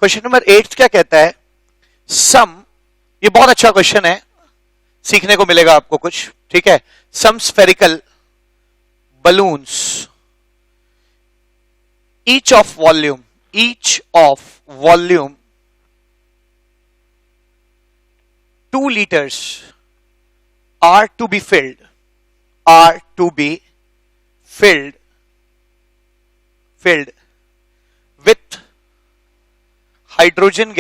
Question number 8 क्या कहता है? सम, ये बहुत अच्छा क्वेश्चन है, सीखने को मिलेगा आपको कुछ, ठीक है। Some spherical balloons each of volume 2 liters are to be filled with hydrogen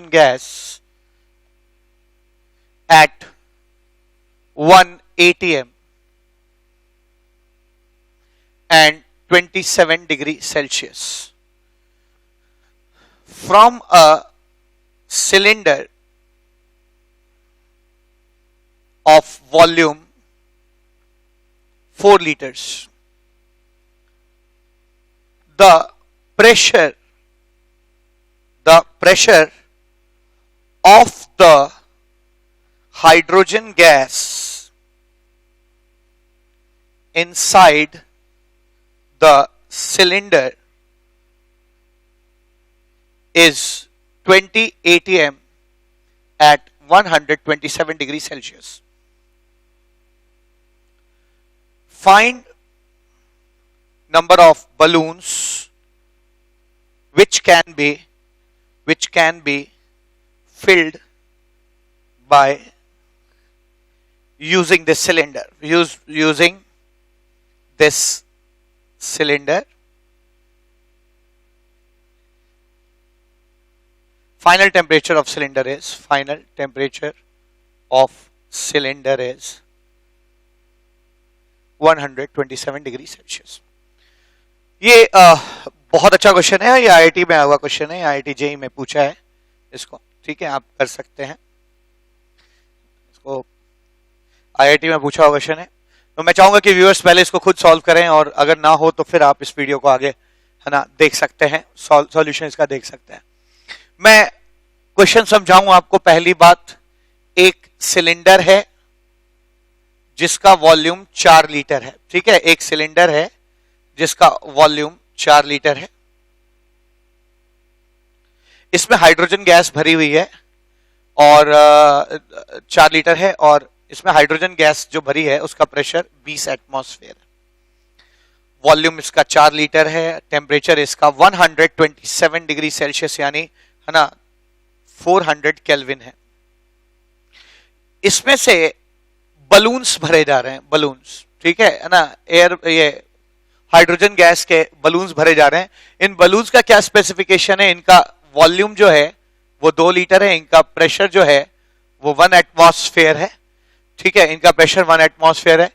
gas at 1 atm and 27 degree Celsius from a cylinder of volume 4 liters. The pressure of the hydrogen gas inside the cylinder is 20 atm at 127 degrees Celsius. Find number of balloons which can be filled by using this cylinder. Using this cylinder. Final temperature of cylinder is 127 degree Celsius. ये बहुत अच्छा question है, ये IIT में आया हुआ question है, IIT JEE में पूछा है इसको, ठीक है, आप कर सकते हैं इसको, आईआईटी में पूछा हुआ क्वेश्चन है। तो मैं चाहूंगा कि व्यूअर्स पहले इसको खुद सॉल्व करें, और अगर ना हो तो फिर आप इस वीडियो को आगे, है ना, देख सकते हैं, सॉल्यूशन इसका देख सकते हैं। मैं क्वेश्चन समझाऊं आपको। पहली बात, एक सिलेंडर है जिसका वॉल्यूम 4 लीटर है, ठीक है, एक सिलेंडर है जिसका वॉल्यूम 4 लीटर है। इसमें हाइड्रोजन गैस भरी हुई है और 4 लीटर है, और इसमें हाइड्रोजन गैस जो भरी है उसका प्रेशर 20 एटमॉस्फेयर है। वॉल्यूम इसका 4 लीटर है, टेम्परेचर इसका 127 डिग्री सेल्सियस यानी, है ना, 400 केल्विन है। इसमें से बलून्स भरे जा रहे हैं, बलून्स, ठीक है ना, एयर, ये हाइड्रोजन गैस के बलून्स भरे जा रहे हैं। इन बलून्स का क्या स्पेसिफिकेशन है? इनका वॉल्यूम जो है वो 2 लीटर है, इनका प्रेशर जो है वो 1 एटमॉस्फेयर है, ठीक है, इनका प्रेशर 1 एटमॉस्फेयर है।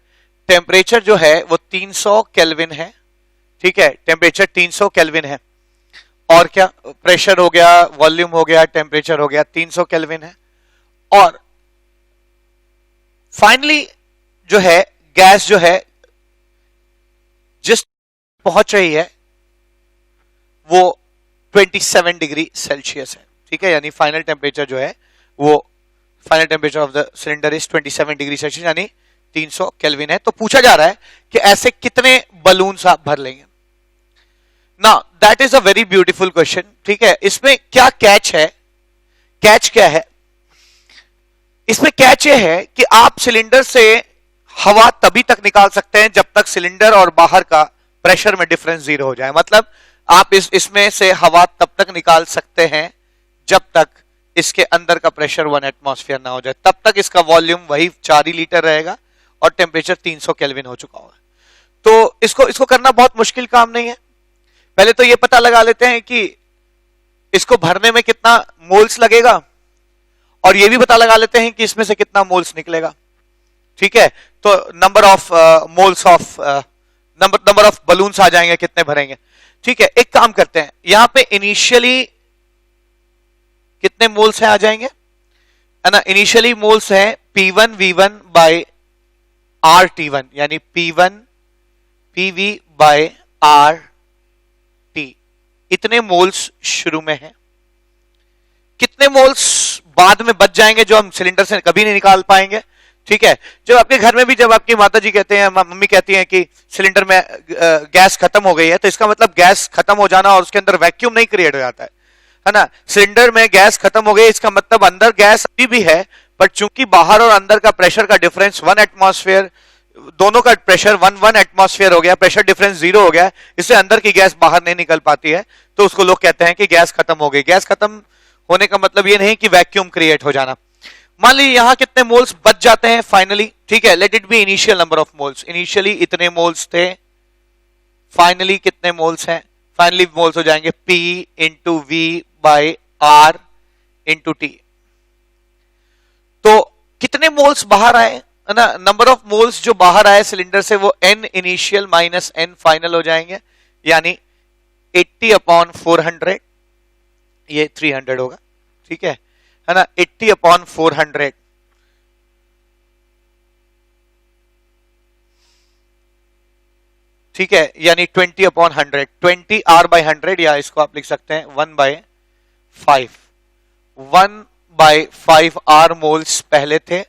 टेम्परेचर जो है वो 300 केल्विन है, ठीक है, टेम्परेचर 300 केल्विन है। और क्या, प्रेशर हो गया, वॉल्यूम हो गया, टेम्परेचर हो गया, 300 केल्विन है। और फाइनली जो है गैस जो है जिस पहुंच रही है वो 27 डिग्री सेल्सियस है, ठीक है, यानी फाइनल टेम्परेचर जो है वो, final temperature of the cylinder is 27 degree Celsius यानी 300 केल्विन है। तो पूछा जा रहा है कि ऐसे कितने बलून्स आप भर लेंगे। Now that is a very beautiful question, ठीक है। इसमें क्या कैच है? कैच क्या है इसमें? कैच ये है कि आप सिलेंडर से हवा तभी तक निकाल सकते हैं जब तक सिलेंडर और बाहर का प्रेशर में डिफरेंस 0 हो जाए। मतलब आप इसमें से हवा तब तक निकाल सकते हैं जब तक इसके अंदर का प्रेशर 1 एटमॉस्फेयर ना हो जाए, तब तक इसका वॉल्यूम वही 4 ही लीटर रहेगा और टेम्परेचर 300 केल्विन हो चुका होगा। तो इसको करना बहुत मुश्किल काम नहीं है। पहले तो ये पता लगा लेते हैं कि इसको भरने में कितना मोल्स लगेगा, और ये भी पता लगा लेते हैं कि इसमें से कितना मोल्स निकलेगा, ठीक है। तो number of moles of number of balloons आ जाएंगे, कितने भरेंगे, ठीक है। एक काम करते हैं, यहां पे इनिशियली कितने मोल्स हैं आ जाएंगे, है ना। इनिशियली मोल्स हैं P1 V1 बाय RT1 यानी P1 PV बाय RT, इतने मोल्स शुरू में हैं। कितने मोल्स बाद में बच जाएंगे जो हम सिलेंडर से कभी नहीं निकाल पाएंगे, ठीक है, जब आपके घर में भी जब आपकी माता जी कहते हैं, मम्मी कहती हैं कि सिलेंडर में गैस खत्म हो गई है, तो इसका मतलब गैस खत्म हो जाना और उसके अंदर वैक्यूम नहीं क्रिएट हो जाता है ना। सिलेंडर में गैस खत्म हो गई, इसका मतलब अंदर गैस अभी भी है, पर चूंकि बाहर और अंदर का प्रेशर का डिफरेंस 1 एटमॉस्फेयर, दोनों का प्रेशर 1 एटमॉस्फेयर हो गया, प्रेशर डिफरेंस 0 हो गया, इससे अंदर की गैस बाहर नहीं निकल पाती है, तो उसको लोग कहते हैं कि गैस खत्म हो गई। गैस खत्म होने का मतलब ये नहीं कि वैक्यूम क्रिएट हो जाना। मान लीजिए यहां कितने मोल्स बच जाते हैं फाइनली, ठीक है, let it be initial number of moles, initially इतने मोल्स थे, फाइनली कितने मोल्स हैं, फाइनली मोल्स हो जाएंगे P into V by R into T. तो कितने मोल्स बाहर आए है ना, नंबर ऑफ मोल्स जो बाहर आए सिलेंडर से वो N initial minus N final हो जाएंगे, यानी 80/400, ये 300 होगा, ठीक है ना, 80/400, ठीक है, यानी 20/100, 20 R/100, या इसको आप लिख सकते हैं 1/5, 1/5 R मोल्स पहले थे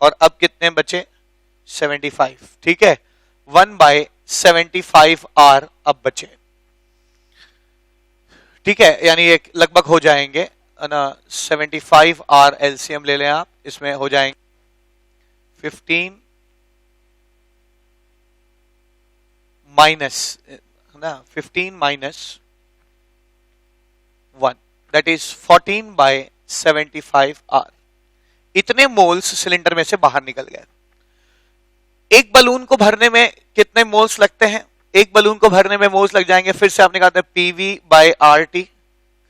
और अब कितने बचे 75, ठीक है, 1/75 R अब बचे, ठीक है, यानी एक लगभग हो जाएंगे ना 75 R एलसीएम ले लें आप, इसमें हो जाएंगे 15 माइनस ना 15 माइनस 1, दैट इज 14/75 R। इतने मोल्स सिलेंडर में से बाहर निकल गए। एक बलून को भरने में कितने मोल्स लगते हैं, एक बलून को भरने में मोल्स लग जाएंगे, फिर से आपने कहा था PV/RT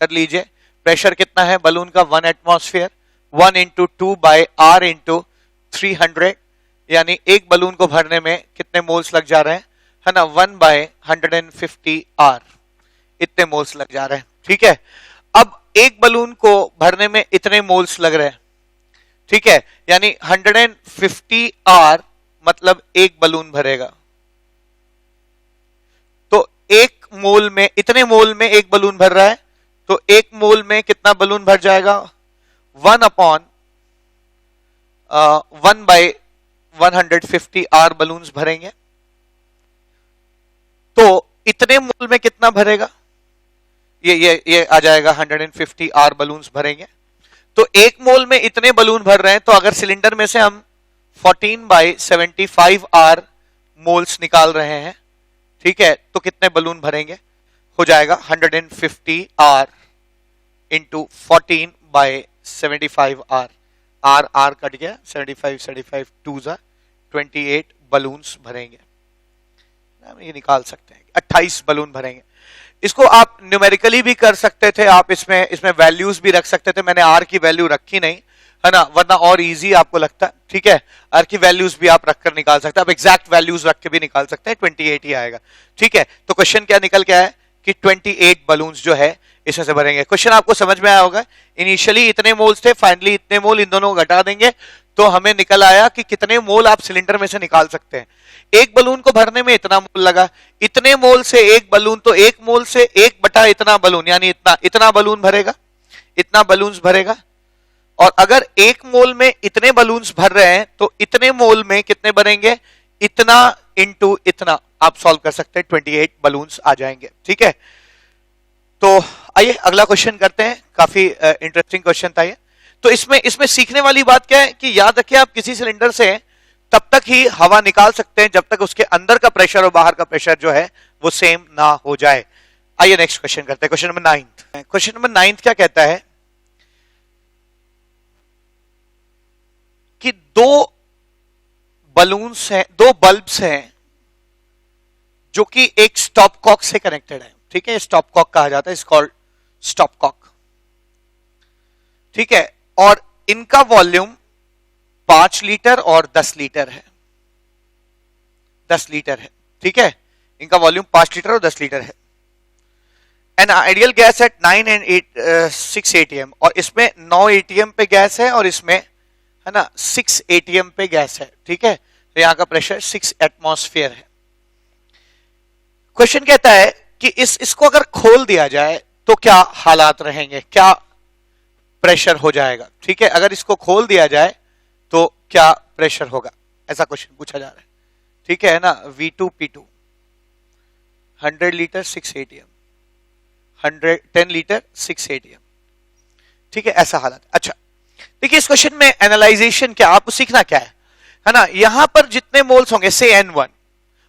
कर लीजिए। प्रेशर कितना है बलून का 1 एटमॉस्फेयर, 1 इंटू 2/R इंटू 300, यानी एक बलून को भरने में कितने मोल्स लग जा रहे हैं, है ना, 1/150 R, इतने मोल्स लग जा रहे हैं, ठीक है। अब एक बलून को भरने में इतने मोल्स लग रहे हैं, ठीक है, यानी 150 R मतलब एक बलून भरेगा, तो एक मोल में, इतने मोल में एक बलून भर रहा है, तो एक मोल में कितना बलून भर जाएगा, 1/150 R बलून्स भरेंगे, तो इतने मोल में कितना भरेगा, ये आ जाएगा 150 R बलून्स भरेंगे। तो एक मोल में इतने बलून भर रहे हैं, तो अगर सिलेंडर में से हम 14/75 R मोल्स निकाल रहे हैं, ठीक है, तो कितने बलून भरेंगे, हो जाएगा 150 R into 14/75 R, R cut गया, 75 2 28 बलून्स भरेंगे, ये निकाल सकते हैं 28 बलून भरेंगे। इसको आप न्यूमेरिकली भी कर सकते थे, आप इसमें वैल्यूज भी रख सकते थे, मैंने R की वैल्यू रखी नहीं, है ना, वरना और इजी आपको लगता है, ठीक है, R की वैल्यूज भी आप रखकर निकाल सकते हैं, आप एग्जैक्ट वैल्यूज रख के भी निकाल सकते हैं, 28 ही आएगा, ठीक है। तो क्वेश्चन क्या निकल के आया कि 28 बलून्स जो है इसमें से भरेंगे। क्वेश्चन आपको समझ में आया होगा, इनिशियली इतने मोल्स थे, फाइनली इतने मोल, इन दोनों को घटा देंगे तो हमें निकल आया कि कितने मोल आप सिलेंडर में से निकाल सकते हैं। एक बलून को भरने में इतना मोल लगा, इतने मोल से एक बलून, तो एक मोल से 1 बटा इतना बलून, यानी इतना बलून भरेगा, इतना बलून्स भरेगा। और अगर एक मोल में इतने बलून्स भर रहे हैं, तो इतने मोल में कितने भरेंगे, इतना इंटू इतना, आप सॉल्व कर सकते हैं, 28 बलून्स आ जाएंगे, ठीक है। तो आइए अगला क्वेश्चन करते हैं, काफी इंटरेस्टिंग क्वेश्चन था ये। तो इसमें सीखने वाली बात क्या है कि याद रखिए, आप किसी सिलेंडर से तब तक ही हवा निकाल सकते हैं जब तक उसके अंदर का प्रेशर और बाहर का प्रेशर जो है वो सेम ना हो जाए। आइए नेक्स्ट क्वेश्चन करते हैं, क्वेश्चन नंबर 9। क्वेश्चन नंबर 9 क्या कहता है कि दो बलून्स हैं, दो बल्ब्स हैं जो कि एक स्टॉप कॉक से कनेक्टेड है, ठीक है, स्टॉप कॉक कहा जाता है, इट्स कॉल्ड स्टॉप कॉक, ठीक है, और इनका वॉल्यूम 5 लीटर और 10 लीटर है, 10 लीटर है, ठीक है, इनका वॉल्यूम 5 लीटर और 10 लीटर है। An ideal gas at 9 and 6 ATM, और इसमें 9 ATM पे गैस है और इसमें, है ना, 6 ATM पे गैस है, ठीक है, तो यहां का प्रेशर 6 एटमॉस्फेयर है। क्वेश्चन कहता है कि इसको अगर खोल दिया जाए तो क्या हालात रहेंगे, क्या प्रेशर हो जाएगा, ठीक है, अगर इसको खोल दिया जाए तो क्या प्रेशर होगा, ऐसा क्वेश्चन पूछा जा रहा है, ठीक है ना। V2 P2 100 litre 6 ATM, 10 litre 6 ATM, ठीक है, ऐसा हालत। अच्छा देखिए इस क्वेश्चन में एनालाइजेशन क्या, आपको सीखना क्या है ना। यहां पर जितने मोल्स होंगे से N1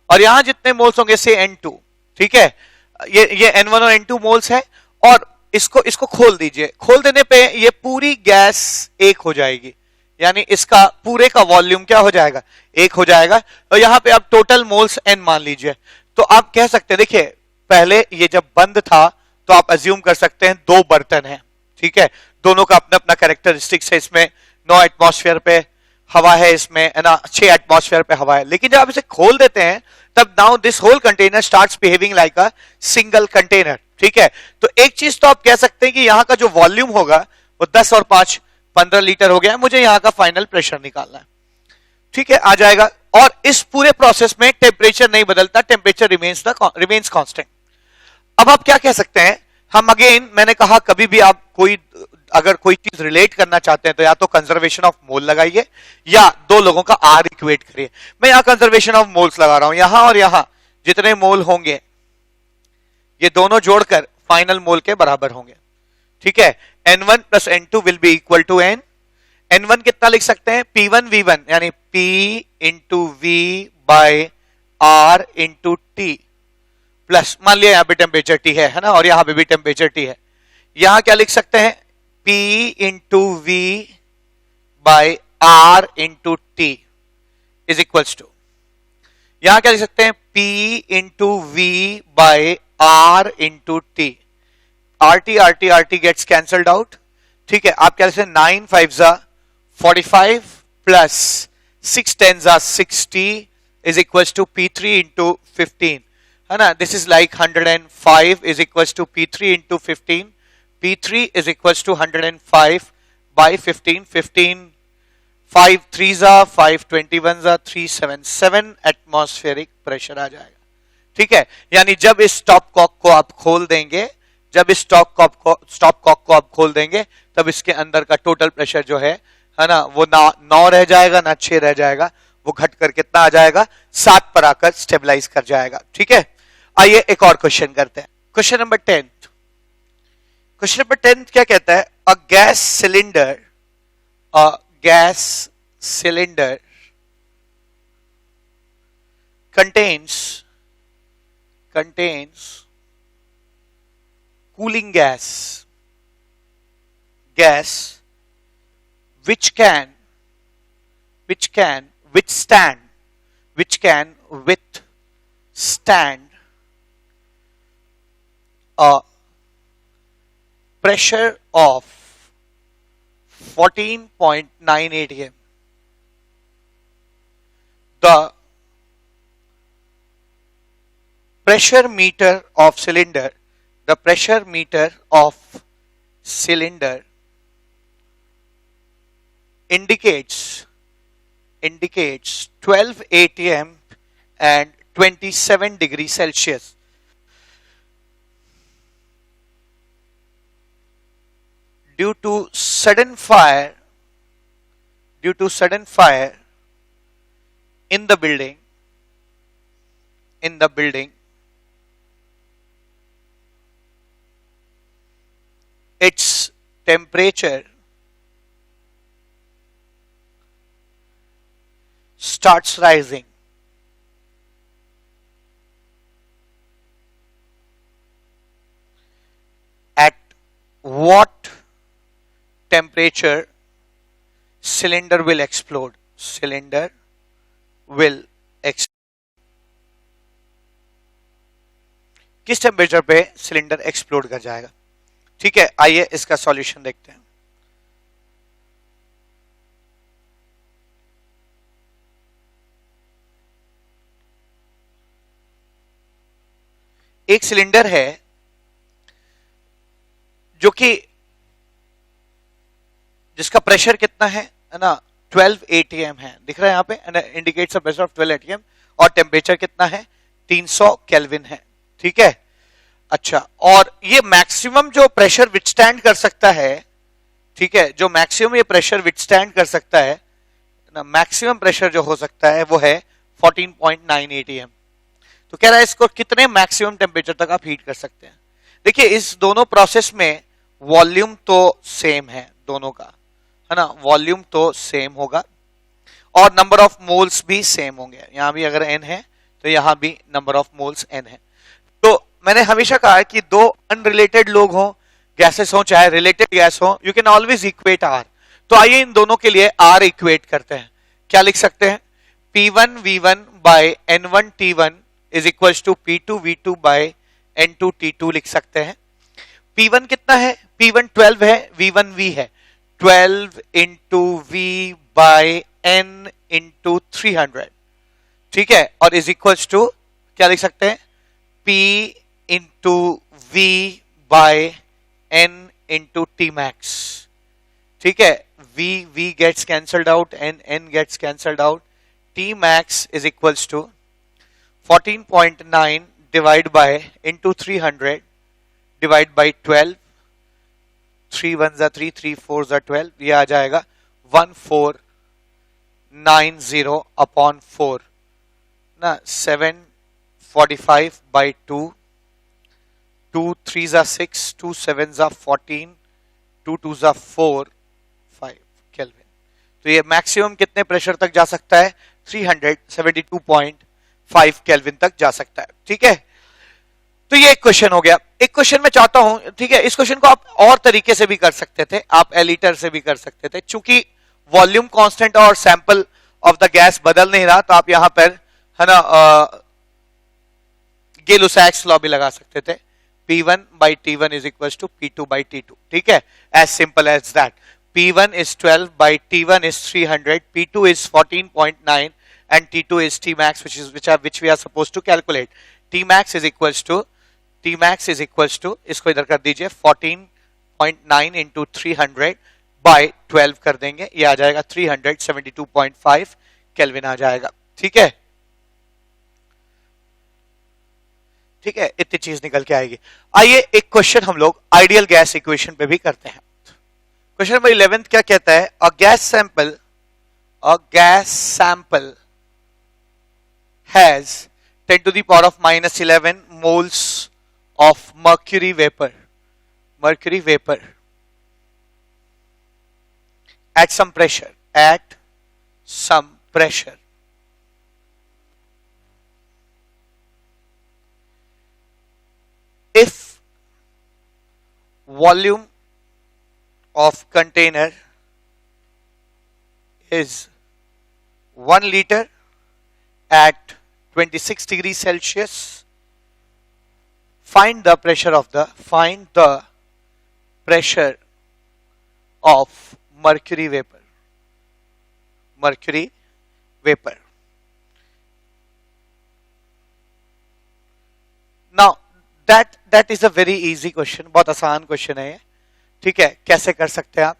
और यहां जितने मोल्स होंगे से N2, ठीक है, ये N1 और N2 मोल्स है, और इसको खोल दीजिए। खोल देने पे ये पूरी गैस एक हो जाएगी, यानी इसका पूरे का वॉल्यूम क्या हो जाएगा, एक हो जाएगा। तो यहां पे आप टोटल मोल्स N मान लीजिए, तो आप कह सकते हैं, देखिए पहले ये जब बंद था तो आप अज्यूम कर सकते हैं दो बर्तन हैं, ठीक है, दोनों का अपना अपना कैरेक्टरिस्टिक्स है। इसमें 9 एटमॉस्फेयर पे हवा है, इसमें है ना 6 एटमॉस्फेयर पे हवा है। लेकिन जब आप इसे खोल देते हैं तब now this whole container starts behaving like a single container, ठीक है। तो एक चीज तो आप कह सकते हैं कि यहां का जो वॉल्यूम होगा वो 10 और 5 15 लीटर हो गया, मुझे यहां का फाइनल प्रेशर निकालना है, ठीक है, आ जाएगा। और इस पूरे प्रोसेस में टेम्परेचर नहीं बदलता, टेम्परेचर रिमेन्स कांस्टेंट। अब आप क्या कह सकते हैं, हम अगेन मैंने कहा कभी भी आप अगर कोई चीज रिलेट करना चाहते हैं तो या तो कंजर्वेशन ऑफ मोल लगाइए या दो लोगों का आर इक्वेट करिए। मैं यहां कंजर्वेशन ऑफ मोल्स लगा रहा हूं, यहां और यहां जितने मोल होंगे ये दोनों जोड़कर फाइनल मोल के बराबर होंगे, ठीक है। N1 plus N2 will be equal to N। N1 कितना लिख सकते हैं, P1 V1 यानी P into V by R into T, plus मान लिया यहां पे टेम्परेचर T है ना, और यहां पे भी टेम्परेचर T है। यहां क्या लिख सकते हैं, P into V by R into T is equals to, यहां क्या लिख सकते हैं, P into V by R into T। RT gets cancelled out, ठीक है। आप क्या लिखते हैं, 9 5 45 plus 6 10 60 is equals to P3 into 15, है ना। This is like 105 is equals to P3 into 15, P3 is equals to 105 by 15, 15 5 3 5 21 377 atmospheric pressure आ जाएगा, ठीक है। यानी जब इस स्टॉप कॉक को आप खोल देंगे, जब इस स्टॉप कॉक को आप खोल देंगे तब इसके अंदर का टोटल प्रेशर जो है ना, वो ना 9 रह जाएगा ना 6 रह जाएगा, वो घट कर कितना आ जाएगा, 7 पर आकर स्टेबलाइज कर जाएगा, ठीक है। आइए एक और क्वेश्चन करते हैं, क्वेश्चन नंबर 10। क्वेश्चन नंबर 10 क्या कहता है, a gas cylinder contains cooling gas which can withstand a pressure of 14.9 atm. The pressure meter of cylinder indicates 12 atm and 27 degrees Celsius. Due to sudden fire in the building, its temperature starts rising. At what temperature cylinder will explode? किस temperature पे cylinder explode कर जाएगा, ठीक है। आइए इसका solution देखते हैं। एक सिलेंडर है जो कि जिसका प्रेशर कितना है ना, 12 atm है, दिख रहा है यहाँ पे, indicates a pressure of 12 atm, और टेम्परेचर कितना है, 300 केल्विन है, ठीक है। अच्छा, और ये मैक्सिमम जो प्रेशर विथस्टैंड कर सकता है, ठीक है, जो मैक्सिमम ये प्रेशर विथस्टैंड कर सकता है ना मैक्सिमम प्रेशर जो हो सकता है वो है 14.9 atm। तो कह रहा है इसको कितने मैक्सिमम टेम्परेचर तक आप हीट कर सकते हैं। देखिए इस दोनों प्रोसेस में वॉल्यूम तो सेम है दोनों का, है ना, वॉल्यूम तो सेम होगा और नंबर ऑफ मोल्स भी सेम होंगे। यहां भी अगर n है तो यहां भी नंबर ऑफ मोल्स n है। तो मैंने हमेशा कहा है कि दो अनरिलेटेड लोग हों, गैसेस हों चाहे रिलेटेड गैस हो, you can always equate R. तो आइए इन दोनों के लिए आर इक्वेट करते हैं। क्या लिख सकते हैं? P1 V1 by N1 T1 is equal to P2 V2 by N2 T2 लिख सकते हैं। P1 कितना है? P1 12 है, V1 V है, 12 into V by N into 300, ठीक है, और इज इक्वल टू क्या लिख सकते हैं? P into V by N into T max, ठीक है, V gets cancelled out and N gets cancelled out. T max is equals to 14.9 divided by into 300 divided by 12. 3 1s are 3, 3 4s are 12. ये आ जाएगा 1490 upon 4 ना 745 by 2. 2 3s are 6, 2 7s are 14, 2 2s are 4, 5 kelvin. तो ये maximum कितने pressure तक जा सकता है? 372.5 केल्विन तक जा सकता है, ठीक है। तो ये एक क्वेश्चन हो गया। एक क्वेश्चन मैं चाहता हूं, ठीक है, इस क्वेश्चन को आप और तरीके से भी कर सकते थे, आप एलिटर से भी कर सकते थे। चूंकि वॉल्यूम कांस्टेंट और सैंपल ऑफ द गैस बदल नहीं रहा, तो आप यहां पर, है ना, गेलुसैक्स लॉ भी लगा सकते थे। P1 by T1 is equals to P2 by T2, ठीक है, as simple as that. P1 is 12 by T1 is 300, P2 is 14.9 and T2 is T max, which we are supposed to calculate. T max is equals to इसको इधर कर दीजिए 14.9 into 300 by 12 कर देंगे, ये आ जाएगा 372.5 केल्विन आ जाएगा, ठीक है, ठीक है, इतनी चीज निकल के आएगी। आइए एक क्वेश्चन हम लोग आइडियल गैस इक्वेशन पे भी करते हैं। क्वेश्चन नंबर 11 क्या कहता है? A gas sample has 10 to the power of minus 11 moles of mercury vapor at some pressure, if volume of container is 1 liter at 26 degrees Celsius, find the pressure of mercury vapor. Now that is a very easy question, बहुत आसान question है ये, ठीक है। कैसे कर सकते हैं आप?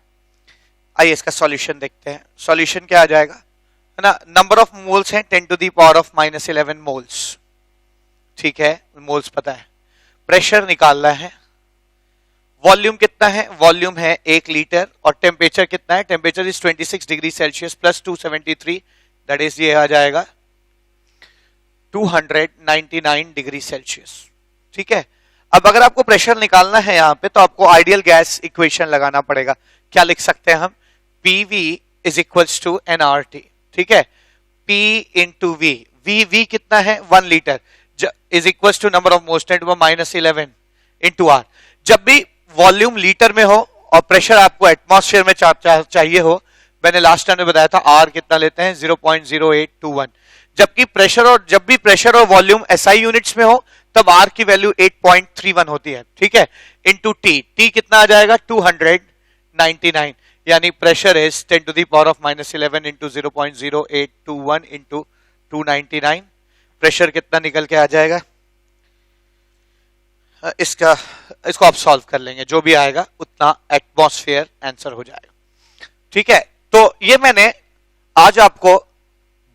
आइए इसका सॉल्यूशन देखते हैं। सॉल्यूशन क्या आ जाएगा, है ना, नंबर ऑफ मोल्स हैं 10 to the power of minus 11 moles, ठीक है, मोल्स पता है। प्रेशर निकालना है। वॉल्यूम कितना है? वॉल्यूम है 1 लीटर। और टेम्परेचर कितना है? Temperature is 26 degree Celsius plus 273, that is ये आ जाएगा 299 डिग्री सेल्सियस, ठीक है। अब अगर आपको प्रेशर निकालना है यहां पे, तो आपको आइडियल गैस इक्वेशन लगाना पड़ेगा। क्या लिख सकते हैं हम? PV is equals to nRT, ठीक है, P इंटू V कितना है? 1 litre is equals to number of moles 10⁻11 into R। जब भी वॉल्यूम लीटर में हो और प्रेशर आपको एटमॉस्फेयर में चाहिए हो, मैंने लास्ट टाइम में बताया था R कितना लेते हैं? 0.0821। जब भी प्रेशर और वॉल्यूम SI यूनिट्स में हो, तब R की वैल्यू 8.31 होती है, ठीक है, इंटू T कितना आ जाएगा? 299, यानी pressure is 10 to the power of minus 11 into 0.0821 into 299। Pressure कितना निकल के आ जाएगा? इसको आप सॉल्व कर लेंगे, जो भी आएगा उतना एटमॉस्फेयर आंसर हो जाएगा, ठीक है। तो ये मैंने आज आपको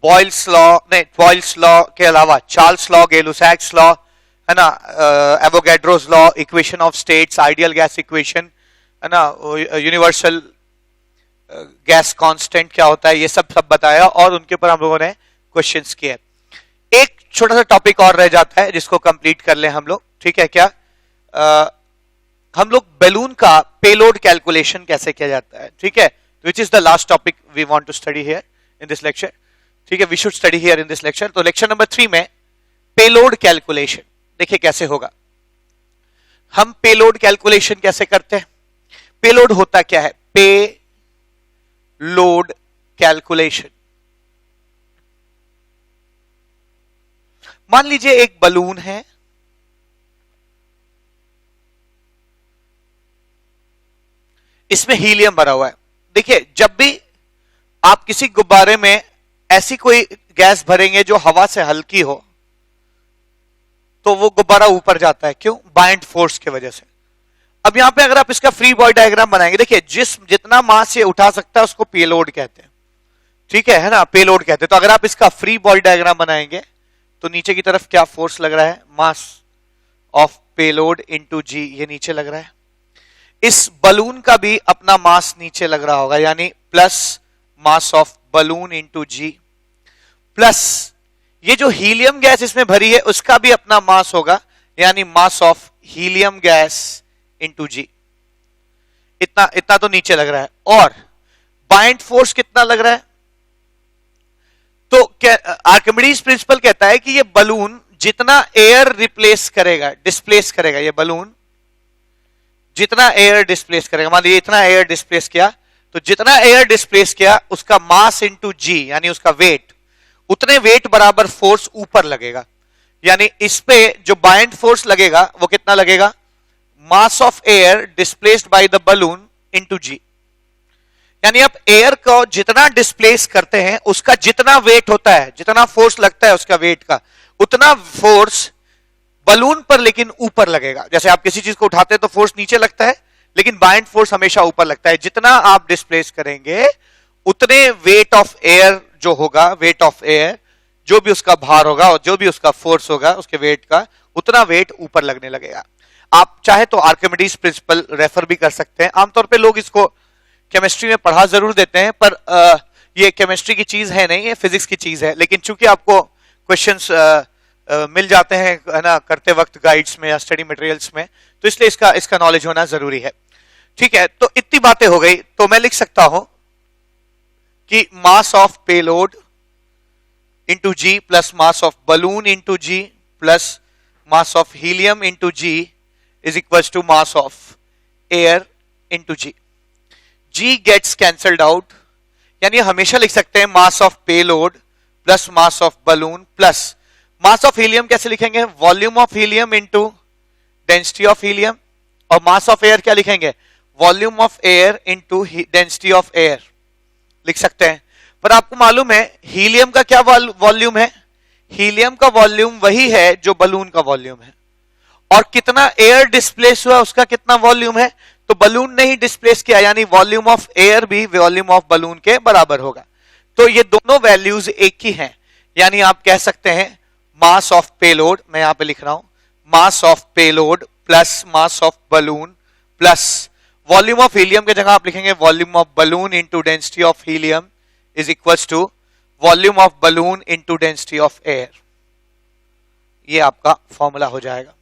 बॉयल्स लॉ के अलावा चार्ल्स लॉ, गै-लुसाक्स लॉ, है ना, Avogadro's law, equation of states, ideal gas equation, है ना, यूनिवर्सल गैस कांस्टेंट क्या होता है, ये सब बताया और उनके ऊपर हम लोगों ने क्वेश्चंस किए। एक छोटा सा टॉपिक और रह जाता है जिसको कंप्लीट कर लें हम लोग, ठीक है क्या? हम लोग बैलून का पेलोड कैलकुलेशन कैसे किया जाता है, ठीक है, which is the last topic we want to study here in this lecture, ठीक है, we should study here in this lecture. तो लेक्चर नंबर 3 में पेलोड कैलकुलेशन देखिए कैसे होगा। हम पेलोड कैलकुलेशन कैसे करते हैं? पेलोड होता क्या है? पे लोड कैलकुलेशन। मान लीजिए एक बलून है, इसमें हीलियम भरा हुआ है। देखिए जब भी आप किसी गुब्बारे में ऐसी कोई गैस भरेंगे जो हवा से हल्की हो तो वो गुब्बारा ऊपर जाता है, क्यों? बाइंड फोर्स की वजह से। अब यहां पे अगर आप इसका फ्री बॉडी डायग्राम बनाएंगे, देखिए जितना मास ये उठा सकता है उसको पेलोड कहते हैं, ठीक है ना, पेलोड कहते हैं। तो अगर आप इसका फ्री बॉडी डायग्राम बनाएंगे तो नीचे की तरफ क्या फोर्स लग रहा है? मास ऑफ पेलोड इनटू जी, ये नीचे लग रहा है। इस बलून का भी अपना मास नीचे लग रहा होगा, यानी plus mass of balloon into G, plus ये जो हीलियम गैस इसमें भरी है उसका भी अपना मास होगा, यानी mass of helium gas into g. इतना इतना तो नीचे लग रहा है। और बाइंड फोर्स कितना लग रहा है? तो आर्किमिडीज प्रिंसिपल कहता है कि ये बलून जितना एयर रिप्लेस करेगा, डिस्प्लेस करेगा, ये बलून जितना एयर डिस्प्लेस करेगा, मान लीजिए इतना एयर डिस्प्लेस किया, तो जितना एयर डिस्प्लेस किया उसका मास इनटू जी यानी उसका वेट, उतने वेट बराबर फोर्स ऊपर लगेगा। यानी इस पे जो बाइंड फोर्स लगेगा वो कितना लगेगा? Mass of air displaced by the balloon into g. यानी आप एयर को जितना डिस्प्लेस करते हैं उसका जितना वेट होता है, जितना फोर्स लगता है उसका वेट का, उतना फोर्स बलून पर लेकिन ऊपर लगेगा। जैसे आप किसी चीज को उठाते हैं तो फोर्स नीचे लगता है, लेकिन बाइंड फोर्स हमेशा ऊपर लगता है। जितना आप डिस्प्लेस करेंगे उतने वेट ऑफ एयर जो होगा, वेट ऑफ एयर जो भी उसका भार होगा और जो भी उसका फोर्स होगा उसके वेट का, उतना वेट ऊपर लगने लगेगा। आप चाहे तो आर्किमिडीज प्रिंसिपल रेफर भी कर सकते हैं। आमतौर पे लोग इसको केमिस्ट्री में पढ़ा जरूर देते हैं, पर ये केमिस्ट्री की चीज है नहीं, ये फिजिक्स की चीज है। लेकिन चूंकि आपको क्वेश्चंस मिल जाते हैं है ना करते वक्त गाइड्स में या स्टडी मटेरियल्स में, तो इसलिए इसका नॉलेज होना जरूरी है, ठीक है। तो इतनी बातें हो गई, तो मैं लिख सकता हूं कि mass of payload into G plus mass of balloon into G plus mass of helium into G is equal to mass of air into G. G gets cancelled out, यानी हमेशा लिख सकते हैं mass of payload plus mass of balloon plus mass of helium कैसे लिखेंगे? Volume of helium into density of helium, और mass of air क्या लिखेंगे? Volume of air into density of air लिख सकते हैं। पर आपको मालूम है हीलियम का क्या वॉल्यूम है? हीलियम का वॉल्यूम वही है जो बलून का वॉल्यूम है, और कितना एयर डिस्प्लेस हुआ उसका कितना वॉल्यूम है? तो बलून ने ही डिस्प्लेस किया, यानी वॉल्यूम ऑफ एयर भी वॉल्यूम ऑफ बलून के बराबर होगा। तो ये दोनों वैल्यूज एक ही हैं, यानी आप कह सकते हैं मास ऑफ पेलोड, मैं यहां पे लिख रहा हूं mass of payload plus mass of balloon plus volume of helium की जगह आप लिखेंगे volume of balloon into density of helium is equal to volume of balloon into density of air. ये आपका फॉर्मूला हो जाएगा,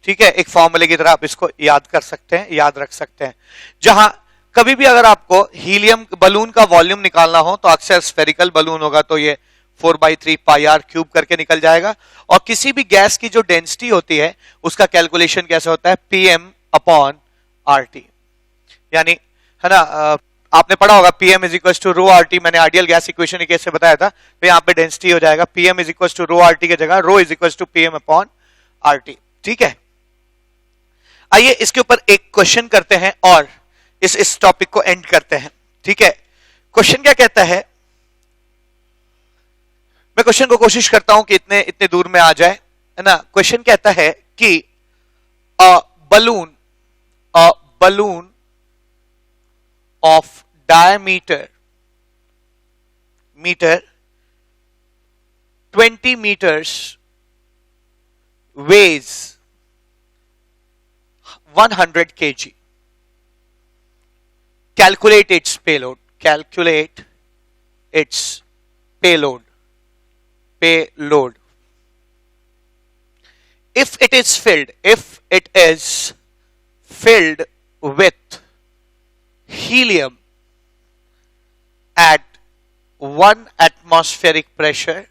ठीक है। एक फॉर्मूले की तरह आप इसको याद कर सकते हैं, याद रख सकते हैं। जहां कभी भी अगर आपको हीलियम बलून का वॉल्यूम निकालना हो तो अक्सर स्फेरिकल बलून होगा तो ये 4/3 पाई आर क्यूब करके निकल जाएगा, और किसी भी गैस की जो डेंसिटी होती है उसका कैलकुलेशन कैसे होता है? पीएम अपॉन आरटी, यानी है ना आपने पढ़ा होगा PM is equal to rho RT. मैंने आइडियल गैस इक्वेशन कैसे बताया था, तो यहाँ पे डेंसिटी हो जाएगा PM is equal to rho RT की जगह rho is equal to PM upon RT, ठीक है। आइए इसके ऊपर एक क्वेश्चन करते हैं और इस टॉपिक को एंड करते हैं, ठीक है। क्वेश्चन क्या कहता है? मैं क्वेश्चन को कोशिश करता हूं कि इतने दूर में आ जाए, है ना। क्वेश्चन कहता है कि a balloon of diameter 20 meters weighs 100 kg calculate its payload. Calculate its payload. Payload. If it is filled with helium at 1 atmospheric pressure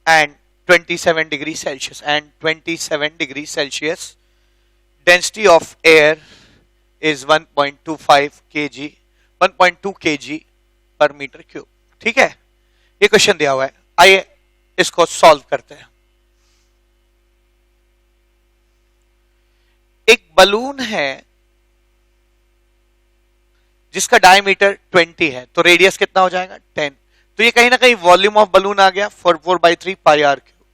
and 27 degrees Celsius density of air is 1.25 kg 1.2 kg per metre cube. ठीक है, ये question दिया हुआ है. आइए इसको solve करते हैं. एक बलून है जिसका डायमीटर 20 है, तो रेडियस कितना हो जाएगा 10. तो ये कहीं ना कहीं वॉल्यूम ऑफ बलून आ गया 4/3 pi are cube,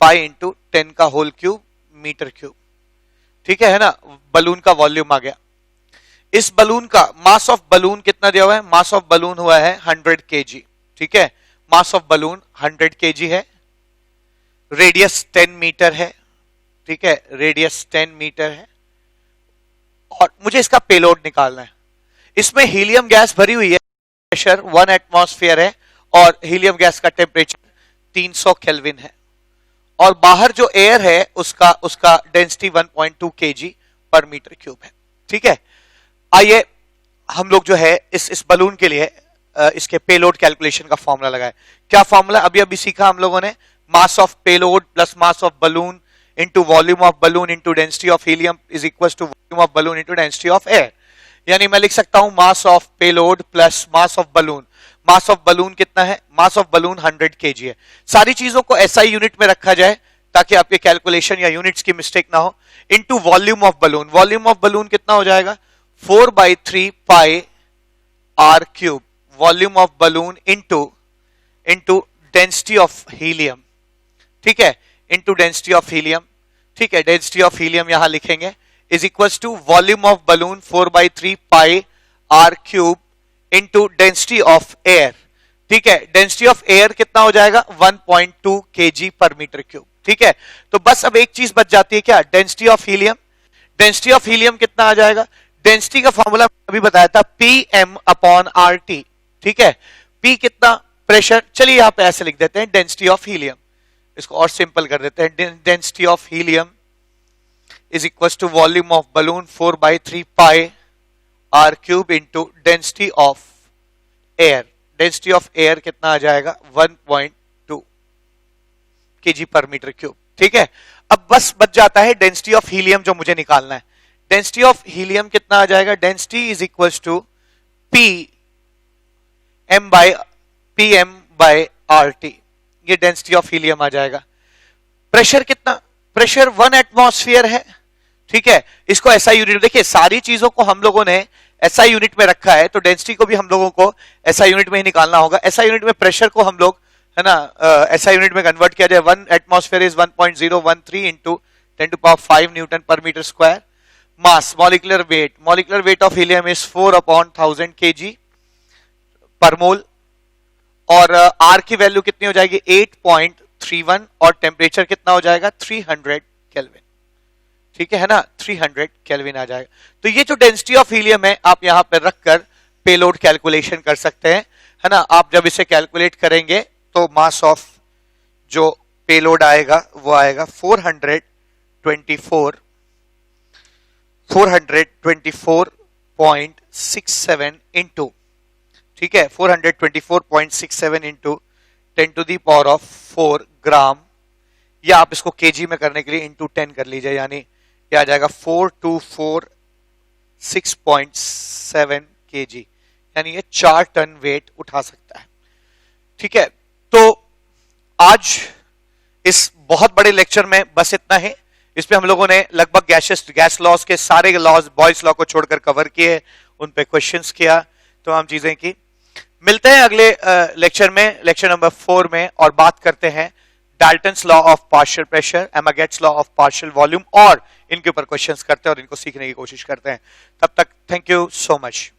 pi into 10 का होल क्यूब मीटर क्यूब. ठीक है ना, बलून का वॉल्यूम आ गया. इस बलून का मास ऑफ बलून कितना दिया हुआ है? मास ऑफ बलून हुआ है 100 kg. ठीक है, मास ऑफ बलून 100 kg है. रेडियस 10 मीटर है. ठीक है, रेडियस 10 मीटर है. और मुझे इसका पेलोड निकालना है. इसमें हीलियम गैस भरी हुई है, प्रेशर 1 एटमॉस्फेयर है और हीलियम गैस का टेम्परेचर 300 केल्विन है. और बाहर जो एयर है उसका डेंसिटी 1.2 kg पर मीटर क्यूब है. ठीक है, आइए हम लोग जो है इस बलून के लिए इसके पेलोड कैलकुलेशन का फॉर्मूला लगाए. क्या फॉर्मूला? अभी सीखा हम लोगों ने. Mass of payload plus mass of balloon into volume of balloon into density of helium is equal to volume of balloon into density of air. यानी मैं लिख सकता हूं mass of payload plus mass of balloon. Mass of balloon कितना है? मास of balloon 100 kg है. सारी चीजों को एसआई यूनिट में रखा जाए ताकि आपके कैलकुलेशन या यूनिट्स की मिस्टेक ना हो. Into volume of balloon. Volume of balloon कितना हो जाएगा? 4/3 pi are cube. Volume of balloon into density of helium. ठीक है, इंटू डेंसिटी ऑफ हीलियम. ठीक है, डेंसिटी ऑफ हीलियम यहां लिखेंगे is equal to volume of balloon 4/3 pi are cube into density of air. ठीक है, डेंसिटी ऑफ एयर कितना हो जाएगा? 1.2 kg पर मीटर क्यूब. ठीक है, तो बस अब एक चीज बच जाती है, क्या? Density of helium. Density of helium कितना आ जाएगा? डेंसिटी का फॉर्मूला अभी बताया था, PM/RT. ठीक है, P कितना? प्रेशर. चलिए यहां पे ऐसे लिख देते हैं, डेंसिटी ऑफ हीलियम. इसको और सिंपल कर देते हैं. Density of helium is equal to volume of balloon 4/3 pi are cube into density of air. Density of air कितना आ जाएगा? 1.2 kg पर मीटर क्यूब. ठीक है, अब बस बच जाता है डेंसिटी ऑफ हीलियम जो मुझे निकालना है. डेंसिटी ऑफ हीलियम कितना आ जाएगा? Density is equal to PM/RT. ये डेंसिटी ऑफ हीलियम आ जाएगा. प्रेशर कितना? प्रेशर 1 एटमॉस्फेयर है. ठीक है, इसको एसआई यूनिट. देखिए सारी चीजों को हम लोगों ने एसआई यूनिट में रखा है, तो डेंसिटी को भी हम लोगों को एसआई यूनिट में ही निकालना होगा. एसआई यूनिट में प्रेशर को हम लोग, है ना, एसआई यूनिट में कन्वर्ट किया जाए. 1 atmosphere is 1.013 into 10⁵ newton per metre square. Mass, molecular weight of helium is 4/1000 kg पर मोल. और आर की वैल्यू कितनी हो जाएगी? 8.31. और टेम्परेचर कितना हो जाएगा? 300 केल्विन. ठीक है ना, 300 केल्विन आ जाएगा. तो ये जो डेंसिटी ऑफ हीलियम है आप यहां पर रखकर पेलोड कैलकुलेशन कर सकते हैं, है ना. आप जब इसे कैलकुलेट करेंगे तो मास ऑफ जो पेलोड आएगा वो आएगा 424.67 इंटू, ठीक है, 424.67 इंटू 10⁴ ग्राम. या आप इसको केजी में करने के लिए इंटू 10 कर लीजिए, यानी ये आ जाएगा 4246.7 kg. यानी ये 4 टन वेट उठा सकता है. ठीक है, तो आज इस बहुत बड़े लेक्चर में बस इतना ही. इसमें हम लोगों ने लगभग गैस लॉज के सारे लॉज, बॉयज लॉ को छोड़कर कवर किए, उन पे क्वेश्चंस किया, तमाम चीजें की. मिलते हैं अगले लेक्चर में, लेक्चर नंबर 4 में, और बात करते हैं Dalton's law of partial pressure, Amagat's law of partial volume, और इनके ऊपर क्वेश्चंस करते हैं और इनको सीखने की कोशिश करते हैं. तब तक थैंक यू सो मच.